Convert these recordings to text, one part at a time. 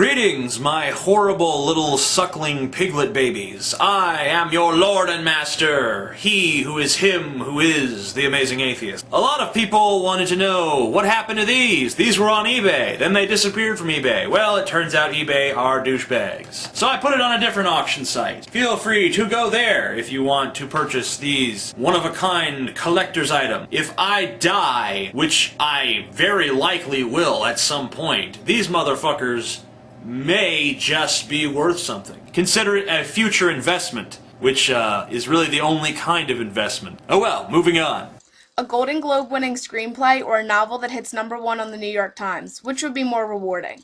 Greetings, my horrible little suckling piglet babies. I am your Lord and Master, he who is him who is the Amazing Atheist. A lot of people wanted to know, what happened to these? These were on eBay, then they disappeared from eBay. Well, it turns out eBay are douchebags. So I put it on a different auction site. Feel free to go there if you want to purchase these one-of-a-kind collector's item. If I die, which I very likely will at some point, these motherfuckers may just be worth something. Consider it a future investment, which is really the only kind of investment. Oh well, moving on. A Golden Globe winning screenplay or a novel that hits #1 on the New York Times? Which would be more rewarding?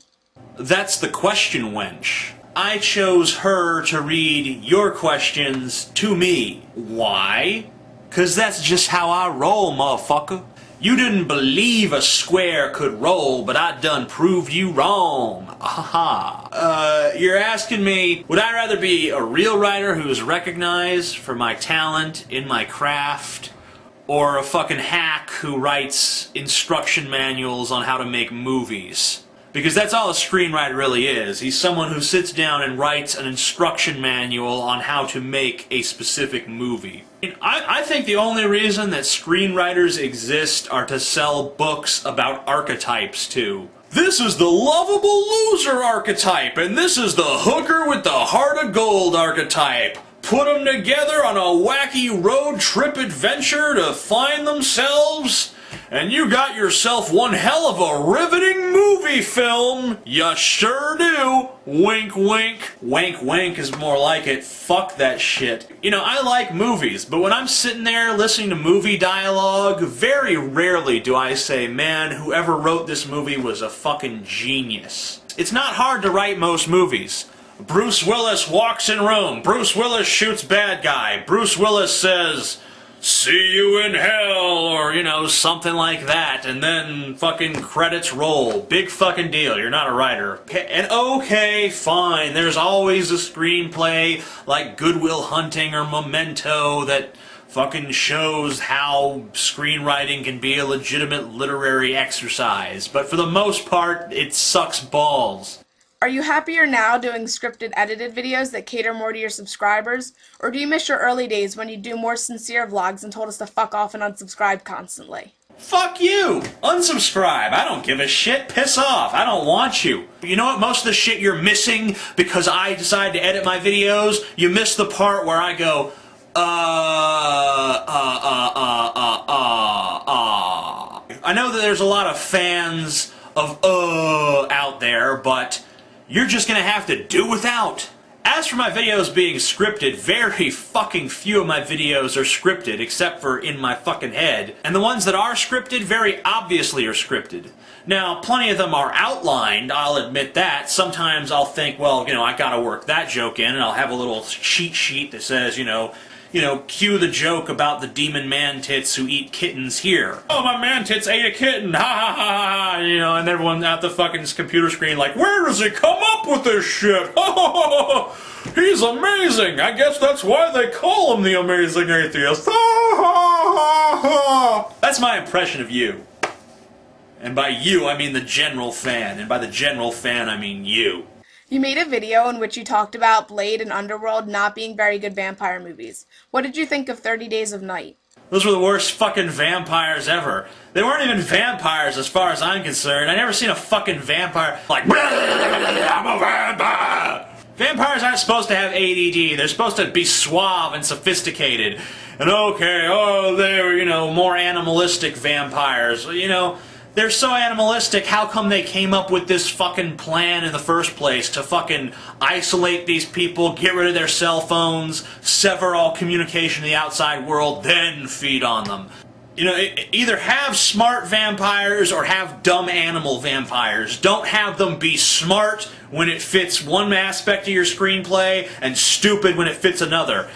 That's the question, wench. I chose her to read your questions to me. Why? 'Cause that's just how I roll, motherfucker. You didn't believe a square could roll, but I done proved you wrong. Aha. You're asking me, would I rather be a real writer who's recognized for my talent in my craft, or a fucking hack who writes instruction manuals on how to make movies? Because that's all a screenwriter really is. He's someone who sits down and writes an instruction manual on how to make a specific movie. I think the only reason that screenwriters exist are to sell books about archetypes to. This is the lovable loser archetype, and this is the hooker with the heart of gold archetype. Put them together on a wacky road trip adventure to find themselves, and you got yourself one hell of a riveting movie film. You sure do. Wink, wink. Wank, wank is more like it. Fuck that shit. You know, I like movies, but when I'm sitting there listening to movie dialogue, very rarely do I say, man, whoever wrote this movie was a fucking genius. It's not hard to write most movies. Bruce Willis walks in room. Bruce Willis shoots bad guy. Bruce Willis says, "See you in hell," or, you know, something like that, and then fucking credits roll. Big fucking deal, you're not a writer. And okay, fine, there's always a screenplay like Good Will Hunting or Memento that fucking shows how screenwriting can be a legitimate literary exercise, but for the most part, it sucks balls. Are you happier now doing scripted edited videos that cater more to your subscribers? Or do you miss your early days when you do more sincere vlogs and told us to fuck off and unsubscribe constantly? Fuck you! Unsubscribe. I don't give a shit. Piss off. I don't want you. You know what? Most of the shit you're missing because I decide to edit my videos, you miss the part where I go, I know that there's a lot of fans of out there, but you're just gonna have to do without. As for my videos being scripted, very fucking few of my videos are scripted, except for in my fucking head. And the ones that are scripted, very obviously are scripted. Now, plenty of them are outlined, I'll admit that. Sometimes I'll think, well, you know, I gotta work that joke in, and I'll have a little cheat sheet that says, you know, cue the joke about the demon man-tits who eat kittens here. Oh, my man-tits ate a kitten, ha ha ha ha, you know, and everyone at the fucking computer screen like, where does he come up with this shit? Ha ha ha ha, he's amazing. I guess that's why they call him the Amazing Atheist. Ha ha ha ha. That's my impression of you. And by you, I mean the general fan, and by the general fan, I mean you. You made a video in which you talked about Blade and Underworld not being very good vampire movies. What did you think of 30 Days of Night? Those were the worst fucking vampires ever. They weren't even vampires as far as I'm concerned. I never seen a fucking vampire like, I'm a vampire! Vampires aren't supposed to have ADD. They're supposed to be suave and sophisticated. And okay, oh, they're, you know, more animalistic vampires. You know, they're so animalistic, how come they came up with this fucking plan in the first place to fucking isolate these people, get rid of their cell phones, sever all communication to the outside world, then feed on them? You know, either have smart vampires or have dumb animal vampires. Don't have them be smart when it fits one aspect of your screenplay and stupid when it fits another.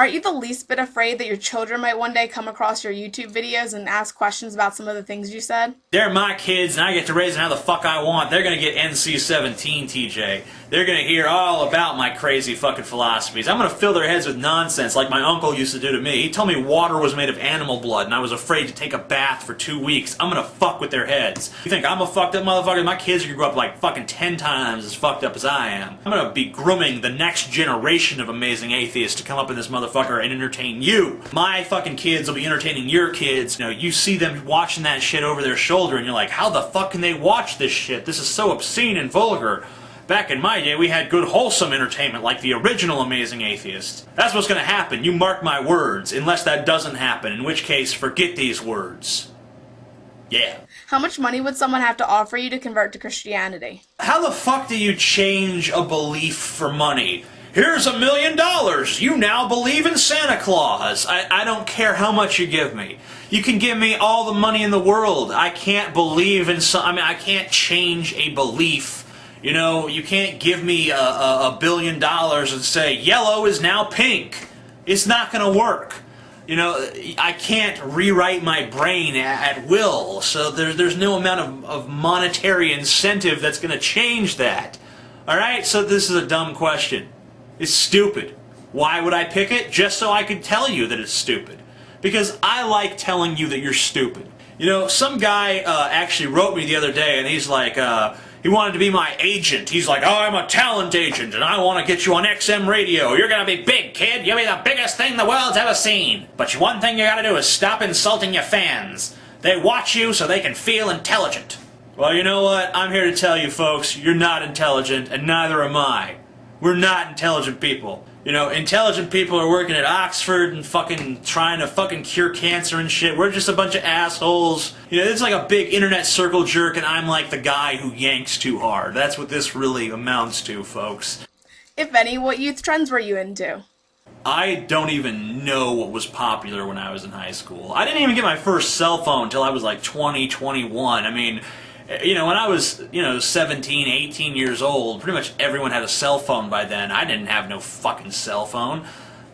Aren't you the least bit afraid that your children might one day come across your YouTube videos and ask questions about some of the things you said? They're my kids, and I get to raise them how the fuck I want. They're gonna get NC-17, TJ. They're gonna hear all about my crazy fucking philosophies. I'm gonna fill their heads with nonsense like my uncle used to do to me. He told me water was made of animal blood, and I was afraid to take a bath for 2 weeks. I'm gonna fuck with their heads. You think I'm a fucked up motherfucker? My kids are gonna grow up like fucking 10 times as fucked up as I am. I'm gonna be grooming the next generation of amazing atheists to come up in this motherfucker and entertain you. My fucking kids will be entertaining your kids. You know, you see them watching that shit over their shoulder, and you're like, how the fuck can they watch this shit? This is so obscene and vulgar. Back in my day, we had good, wholesome entertainment like the original Amazing Atheist. That's what's gonna happen, you mark my words, unless that doesn't happen, in which case, forget these words. Yeah. How much money would someone have to offer you to convert to Christianity? How the fuck do you change a belief for money? Here's $1 million! You now believe in Santa Claus! I don't care how much you give me. You can give me all the money in the world. I can't believe in I can't change a belief. You know, you can't give me $1 billion and say, yellow is now pink. It's not gonna work. You know, I can't rewrite my brain at will, so there's no amount of monetary incentive that's gonna change that. Alright, so this is a dumb question. It's stupid. Why would I pick it? Just so I could tell you that it's stupid. Because I like telling you that you're stupid. You know, some guy actually wrote me the other day, and he's like, he wanted to be my agent. He's like, oh, I'm a talent agent, and I want to get you on XM radio. You're going to be big, kid. You'll be the biggest thing the world's ever seen. But one thing you got to do is stop insulting your fans. They watch you so they can feel intelligent. Well, you know what? I'm here to tell you, folks, you're not intelligent, and neither am I. We're not intelligent people. You know, intelligent people are working at Oxford and fucking trying to fucking cure cancer and shit. We're just a bunch of assholes. You know, it's like a big internet circle jerk, and I'm like the guy who yanks too hard. That's what this really amounts to, folks. If any, what youth trends were you into? I don't even know what was popular when I was in high school. I didn't even get my first cell phone until I was like 20, 21. I mean, you know, when I was, 17, 18 years old, pretty much everyone had a cell phone by then. I didn't have no fucking cell phone.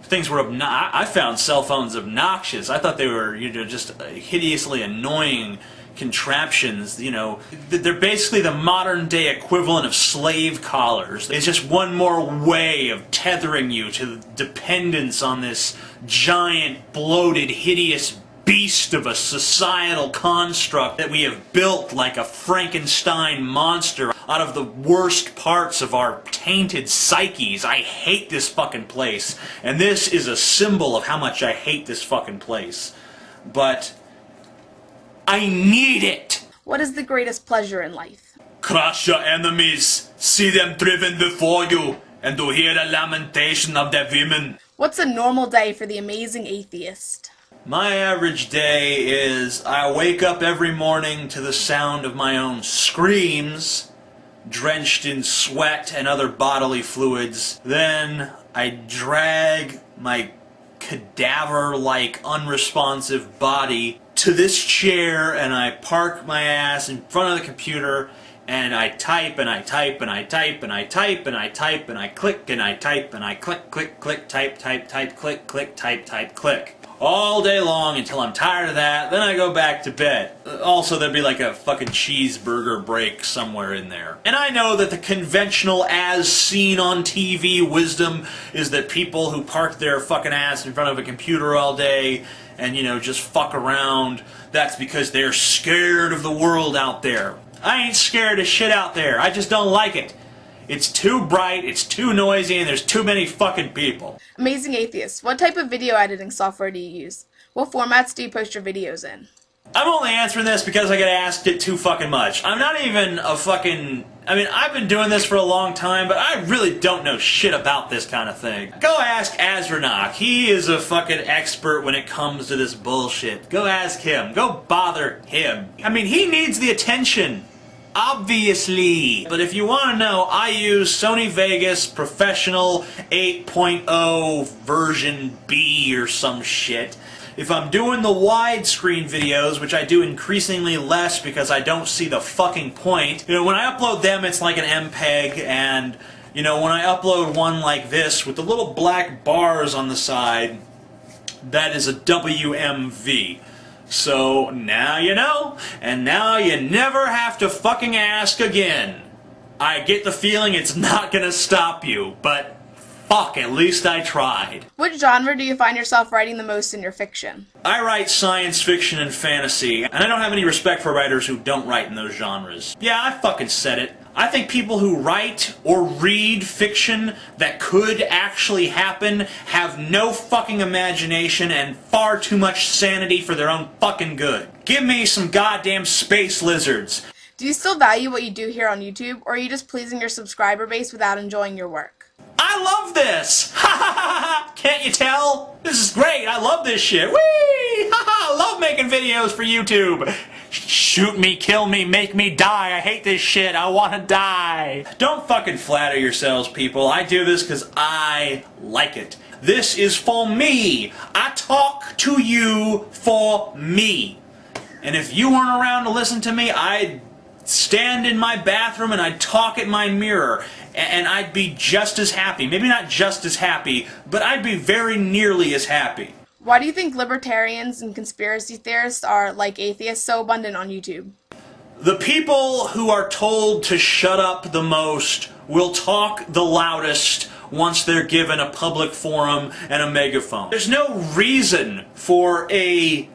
Things were I found cell phones obnoxious. I thought they were, just hideously annoying contraptions. You know, they're basically the modern day equivalent of slave collars. It's just one more way of tethering you to dependence on this giant, bloated, hideous beast of a societal construct that we have built like a Frankenstein monster out of the worst parts of our tainted psyches. I hate this fucking place, and this is a symbol of how much I hate this fucking place. But I need it. What is the greatest pleasure in life? Crush your enemies, see them driven before you, and to hear the lamentation of their women. What's a normal day for the Amazing Atheist? My average day is I wake up every morning to the sound of my own screams, drenched in sweat and other bodily fluids. Then I drag my cadaver-like, unresponsive body to this chair, and I park my ass in front of the computer, and I type, and I type, and I type, and I type, and I type, and I click, and I type, and I click, click, click, type, type, type, click, click, type, type, click. All day long until I'm tired of that, then I go back to bed. Also, there'd be like a fucking cheeseburger break somewhere in there. And I know that the conventional, as seen on TV wisdom is that people who park their fucking ass in front of a computer all day and, just fuck around, that's because they're scared of the world out there. I ain't scared of shit out there. I just don't like it. It's too bright, it's too noisy, and there's too many fucking people. Amazing Atheist, what type of video editing software do you use? What formats do you post your videos in? I'm only answering this because I get asked it too fucking much. I'm not even a fucking... I've been doing this for a long time, but I really don't know shit about this kind of thing. Go ask Azranok. He is a fucking expert when it comes to this bullshit. Go ask him. Go bother him. He needs the attention. Obviously. But if you want to know, I use Sony Vegas Professional 8.0 version B or some shit. If I'm doing the widescreen videos, which I do increasingly less because I don't see the fucking point, when I upload them it's like an MPEG, and You know, when I upload one like this with the little black bars on the side, that is a WMV. So now you know, and now you never have to fucking ask again. I get the feeling it's not gonna stop you, but fuck, at least I tried. What genre do you find yourself writing the most in your fiction? I write science fiction and fantasy, and I don't have any respect for writers who don't write in those genres. Yeah, I fucking said it. I think people who write or read fiction that could actually happen have no fucking imagination and far too much sanity for their own fucking good. Give me some goddamn space lizards. Do you still value what you do here on YouTube, or are you just pleasing your subscriber base without enjoying your work? I love this! Ha ha ha ha! Can't you tell? This is great, I love this shit. Whee! Ha ha! I love making videos for YouTube. Shoot me, kill me, make me die. I hate this shit. I want to die. Don't fucking flatter yourselves, people. I do this because I like it. This is for me. I talk to you for me. And if you weren't around to listen to me, I'd stand in my bathroom and I'd talk at my mirror. And I'd be just as happy. Maybe not just as happy, but I'd be very nearly as happy. Why do you think libertarians and conspiracy theorists are, like atheists, so abundant on YouTube? The people who are told to shut up the most will talk the loudest once they're given a public forum and a megaphone. There's no reason for a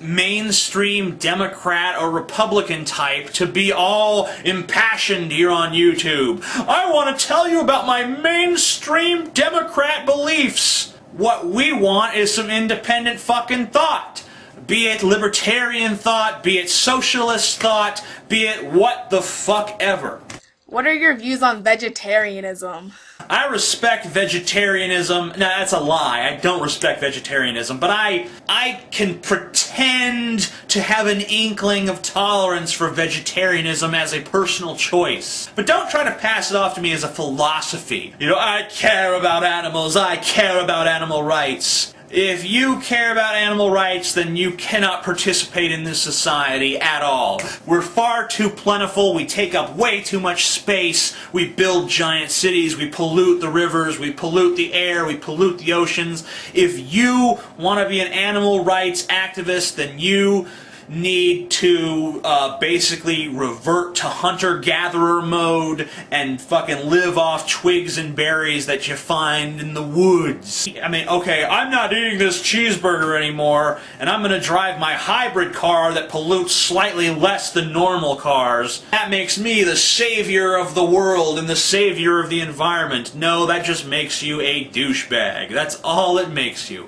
mainstream Democrat or Republican type to be all impassioned here on YouTube. I want to tell you about my mainstream Democrat beliefs. What we want is some independent fucking thought. Be it libertarian thought, be it socialist thought, be it what the fuck ever. What are your views on vegetarianism? I respect vegetarianism. No, that's a lie. I don't respect vegetarianism, but I can pretend to have an inkling of tolerance for vegetarianism as a personal choice. But don't try to pass it off to me as a philosophy. You know, I care about animals, I care about animal rights. If you care about animal rights, then you cannot participate in this society at all. We're far too plentiful, we take up way too much space, we build giant cities, we pollute the rivers, we pollute the air, we pollute the oceans. If you want to be an animal rights activist, then you need to basically revert to hunter-gatherer mode and fucking live off twigs and berries that you find in the woods. I mean, okay, I'm not eating this cheeseburger anymore, and I'm gonna drive my hybrid car that pollutes slightly less than normal cars. That makes me the savior of the world and the savior of the environment. No, that just makes you a douchebag. That's all it makes you.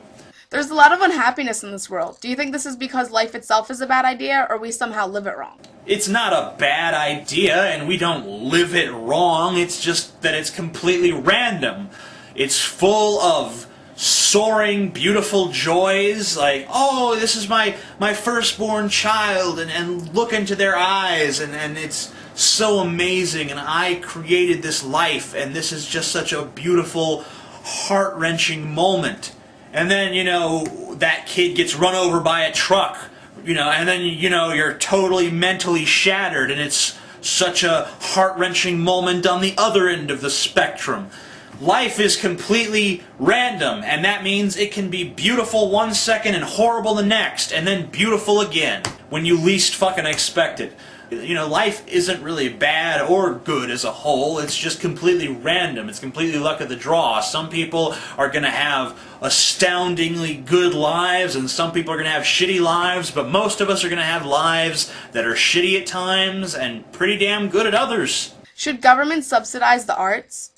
There's a lot of unhappiness in this world. Do you think this is because life itself is a bad idea, or we somehow live it wrong? It's not a bad idea, and we don't live it wrong. It's just that it's completely random. It's full of soaring, beautiful joys, like, oh, this is my firstborn child, and look into their eyes, and it's so amazing, and I created this life, and this is just such a beautiful, heart-wrenching moment. And then, you know, that kid gets run over by a truck, you know, and then, you know, you're totally mentally shattered, and it's such a heart-wrenching moment on the other end of the spectrum. Life is completely random, and that means it can be beautiful one second and horrible the next, and then beautiful again when you least fucking expect it. You know, life isn't really bad or good as a whole. It's just completely random. It's completely luck of the draw. Some people are going to have astoundingly good lives, and some people are going to have shitty lives, but most of us are going to have lives that are shitty at times and pretty damn good at others. Should government subsidize the arts?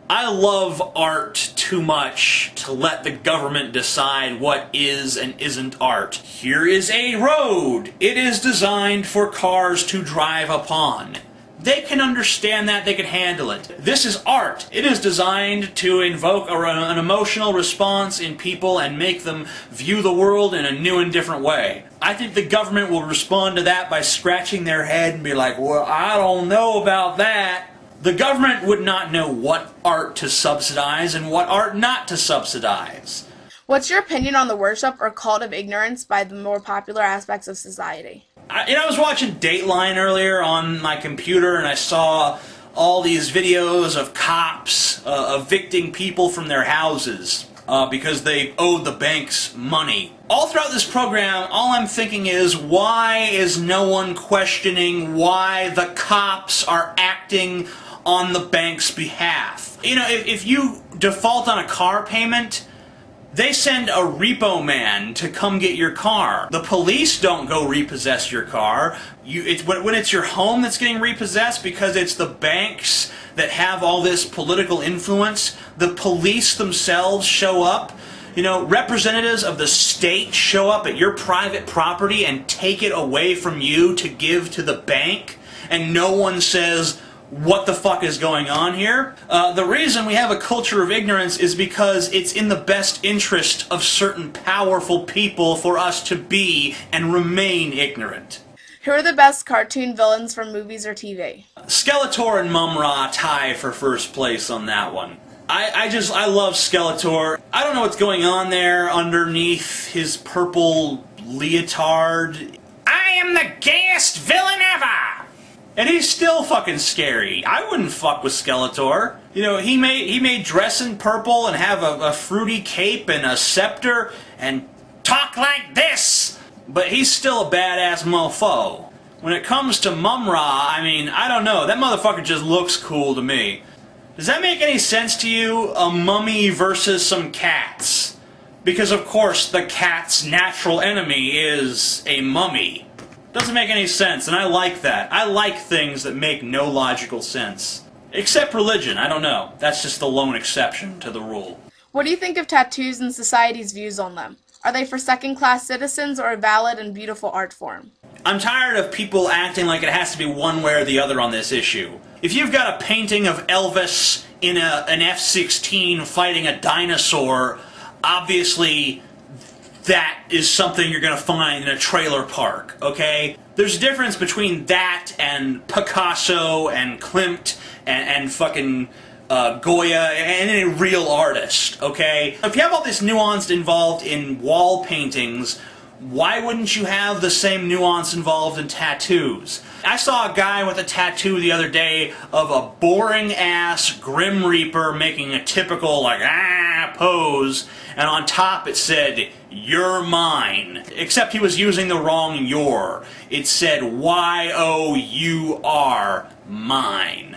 I love art too much to let the government decide what is and isn't art. Here is a road. It is designed for cars to drive upon. They can understand that, they can handle it. This is art. It is designed to invoke an emotional response in people and make them view the world in a new and different way. I think the government will respond to that by scratching their head and be like, well, I don't know about that. The government would not know what art to subsidize and what art not to subsidize. What's your opinion on the worship or cult of ignorance by the more popular aspects of society? I was watching Dateline earlier on my computer, and I saw all these videos of cops evicting people from their houses because they owed the banks money. All throughout this program, all I'm thinking is, why is no one questioning why the cops are acting on the bank's behalf? You know, if you default on a car payment, they send a repo man to come get your car. The police don't go repossess your car. When it's your home that's getting repossessed because it's the banks that have all this political influence, the police themselves show up. You know, representatives of the state show up at your private property and take it away from you to give to the bank, and no one says, what the fuck is going on here? The reason we have a culture of ignorance is because it's in the best interest of certain powerful people for us to be and remain ignorant. Who are the best cartoon villains from movies or TV? Skeletor and Mum-Ra tie for first place on that one. I love Skeletor. I don't know what's going on there underneath his purple leotard. I am the gayest villain ever! And he's still fucking scary. I wouldn't fuck with Skeletor. You know, he may dress in purple and have a fruity cape and a scepter and talk like this, but he's still a badass mofo. When it comes to Mum-Ra, I mean, I don't know. That motherfucker just looks cool to me. Does that make any sense to you? A mummy versus some cats? Because of course the cat's natural enemy is a mummy. Doesn't make any sense, and I like that. I like things that make no logical sense. Except religion, I don't know. That's just the lone exception to the rule. What do you think of tattoos and society's views on them? Are they for second-class citizens or a valid and beautiful art form? I'm tired of people acting like it has to be one way or the other on this issue. If you've got a painting of Elvis in an F-16 fighting a dinosaur, obviously that is something you're going to find in a trailer park, okay? There's a difference between that and Picasso and Klimt and fucking Goya and any real artist, okay? If you have all this nuance involved in wall paintings, why wouldn't you have the same nuance involved in tattoos? I saw a guy with a tattoo the other day of a boring-ass Grim Reaper making a typical, like, pose, and on top it said, "You're mine." Except he was using the wrong "your." It said, Y-O-U-R, mine.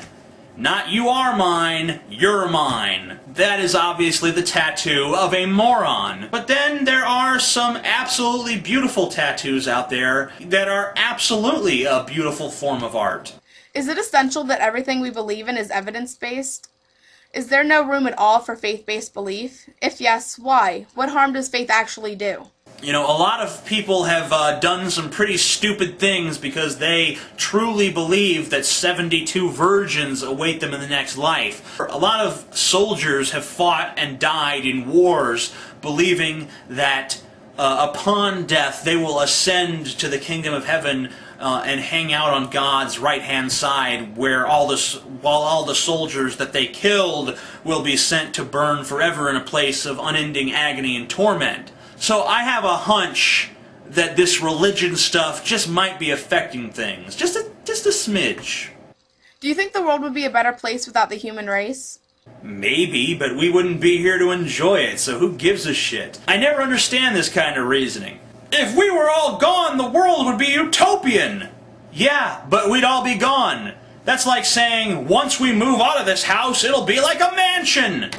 Not "you are mine," "you're mine." That is obviously the tattoo of a moron. But then there are some absolutely beautiful tattoos out there that are absolutely a beautiful form of art. Is it essential that everything we believe in is evidence-based? Is there no room at all for faith-based belief? If yes, why? What harm does faith actually do? You know, a lot of people have done some pretty stupid things because they truly believe that 72 virgins await them in the next life. A lot of soldiers have fought and died in wars believing that upon death they will ascend to the kingdom of heaven and hang out on God's right-hand side, where while all the soldiers that they killed will be sent to burn forever in a place of unending agony and torment. So I have a hunch that this religion stuff just might be affecting things. Just a smidge. Do you think the world would be a better place without the human race? Maybe, but we wouldn't be here to enjoy it, so who gives a shit? I never understand this kind of reasoning. If we were all gone, the world would be utopian! Yeah, but we'd all be gone. That's like saying, once we move out of this house, it'll be like a mansion!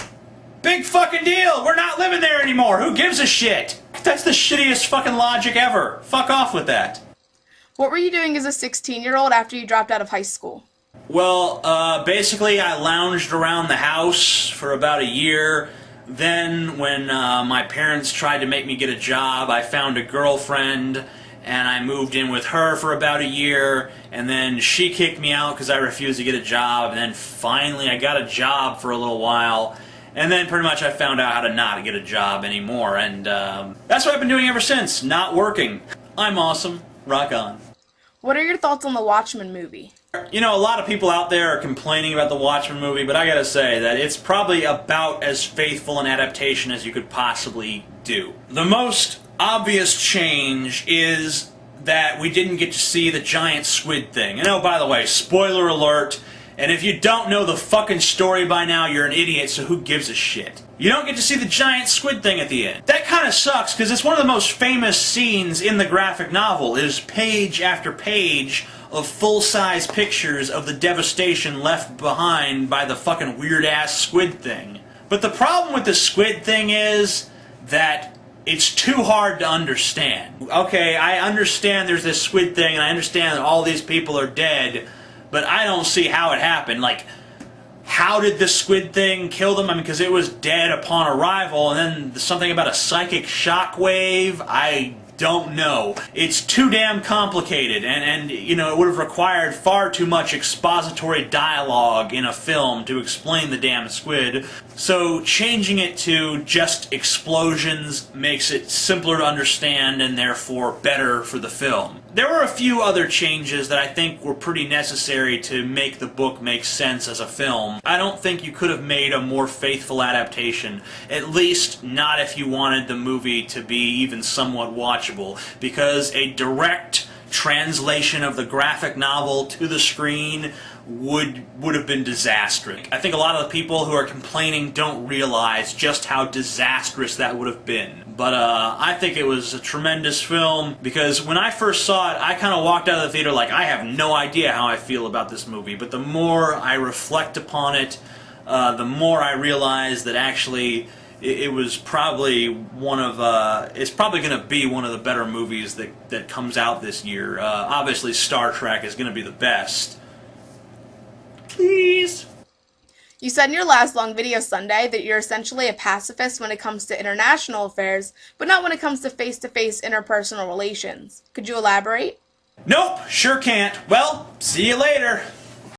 Big fucking deal! We're not living there anymore! Who gives a shit? That's the shittiest fucking logic ever. Fuck off with that. What were you doing as a 16-year-old after you dropped out of high school? Well, basically I lounged around the house for about a year. Then when my parents tried to make me get a job, I found a girlfriend and I moved in with her for about a year, and then she kicked me out because I refused to get a job, and then finally I got a job for a little while. And then pretty much I found out how to not get a job anymore, and that's what I've been doing ever since, not working. I'm awesome. Rock on. What are your thoughts on the Watchmen movie? You know, a lot of people out there are complaining about the Watchmen movie, but I gotta say that it's probably about as faithful an adaptation as you could possibly do. The most obvious change is that we didn't get to see the giant squid thing. And oh, by the way, spoiler alert, And if you don't know the fucking story by now, you're an idiot, so who gives a shit? You don't get to see the giant squid thing at the end. That kind of sucks, because it's one of the most famous scenes in the graphic novel, is page after page of full-size pictures of the devastation left behind by the fucking weird-ass squid thing. But the problem with the squid thing is that it's too hard to understand. Okay, I understand there's this squid thing, and I understand that all these people are dead, but I don't see how it happened. Like, how did the squid thing kill them? I mean, because it was dead upon arrival, and then something about a psychic shockwave? I don't know. It's too damn complicated, and you know, it would have required far too much expository dialogue in a film to explain the damn squid. So changing it to just explosions makes it simpler to understand and therefore better for the film. There were a few other changes that I think were pretty necessary to make the book make sense as a film. I don't think you could have made a more faithful adaptation, at least not if you wanted the movie to be even somewhat watchable, because a direct translation of the graphic novel to the screen would have been disastrous. I think a lot of the people who are complaining don't realize just how disastrous that would have been. But I think it was a tremendous film, because when I first saw it, I kind of walked out of the theater like, I have no idea how I feel about this movie. But the more I reflect upon it, the more I realize that actually it was probably one of, it's probably going to be one of the better movies that comes out this year. Obviously Star Trek is going to be the best. Please. You said in your last long video Sunday that you're essentially a pacifist when it comes to international affairs, but not when it comes to face-to-face interpersonal relations. Could you elaborate? Nope, sure can't. Well, see you later.